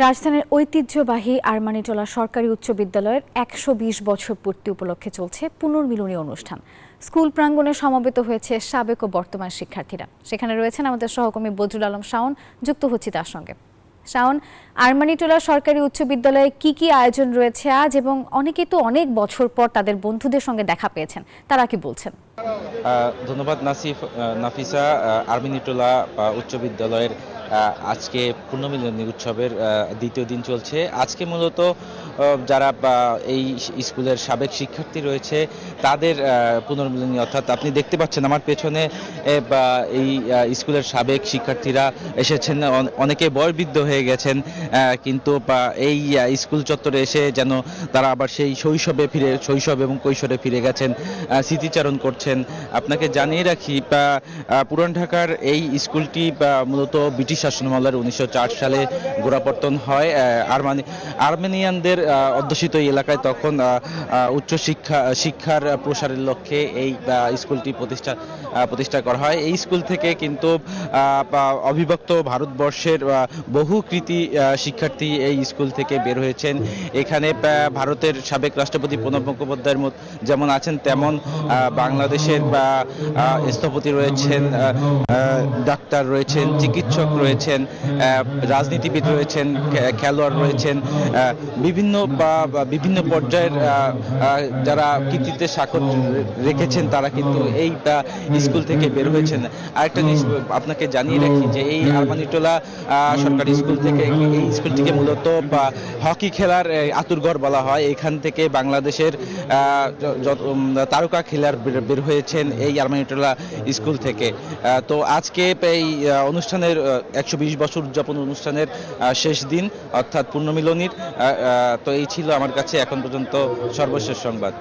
রাজধানীর ঐতিহ্যবাহী আরমানিটোলা সরকারি উচ্চ বিদ্যালয়ের ১২০ বছর পূর্তি উপলক্ষে চলছে পুনর্মিলনী অনুষ্ঠান। স্কুল প্রাঙ্গণে সমবেত হয়েছে সাবেক ও বর্তমান শিক্ষার্থীরা। সেখানে রয়েছেন আমাদের সহকর্মী বজরুল আলম শাওন। যুক্ত হচ্ছি তার সঙ্গে। শাওন, আরমানিটোলা সরকারি উচ্চ বিদ্যালয়ে কি আয়োজন রয়েছে আজ, এবং অনেকেই তো অনেক বছর পর তাদের বন্ধুদের সঙ্গে দেখা পেয়েছেন, তারা কি বলছেন? ধন্যবাদ নাফিসা। আরমানিটোলা উচ্চ বিদ্যালয়ের আজকে পুনর্মিলনী উৎসবের দ্বিতীয় দিন চলছে। আজকে মূলত যারা এই স্কুলের সাবেক শিক্ষার্থী রয়েছে তাদের পুনর্মিলনী, অর্থাৎ আপনি দেখতে পাচ্ছেন আমার পেছনে এই স্কুলের সাবেক শিক্ষার্থীরা এসেছেন। অনেকে বয়বৃদ্ধ হয়ে গেছেন, কিন্তু এই স্কুল চত্বরে এসে যেন তারা আবার সেই শৈশব এবং কৈশোরে ফিরে গেছেন, স্মৃতিচারণ করছেন। আপনাকে জানিয়ে রাখি, পুরান ঢাকার এই স্কুলটি মূলত ব্রিটিশ শাসনামলের ১৯০৪ সালে গোড়াপত্তন হয়। আর্মেনিয়ানদের অধ্যুষিত এই এলাকায় তখন শিক্ষার প্রসারের লক্ষ্যে এই স্কুলটি প্রতিষ্ঠা করা হয়। এই স্কুল থেকে কিন্তু অবিভক্ত ভারতবর্ষের বহু কৃতি শিক্ষার্থী এই স্কুল থেকে বের হয়েছেন। এখানে ভারতের সাবেক রাষ্ট্রপতি প্রণব মুখোপাধ্যায়ের যেমন আছেন, তেমন বাংলাদেশের স্থপতি রয়েছেন, ডাক্তার রয়েছেন, চিকিৎসক রয়েছেন, রাজনীতিবিদ রয়েছেন, খেলোয়াড় রয়েছেন, বিভিন্ন পর্যায়ের যারা কৃতিত্বের স্বাক্ষর রেখেছেন তারা কিন্তু এই স্কুল থেকে বের হয়েছেন। আরেকটা জিনিস আপনাকে জানিয়ে রাখি যে এই আরমানিটোলা সরকারি স্কুল থেকে, এই স্কুলটিকে মূলত হকি খেলার আতুরঘর বলা হয়। এখান থেকে বাংলাদেশের তারকা খেলোয়াড় বের হয়েছেন এই আরমানিটোলা স্কুল থেকে। তো আজকে এই অনুষ্ঠানের ১২০ বছর উদযাপন অনুষ্ঠানের শেষ দিন, অর্থাৎ পুনর্মিলনীর। তো এই ছিল আমার কাছে এখন পর্যন্ত সর্বশেষ সংবাদ।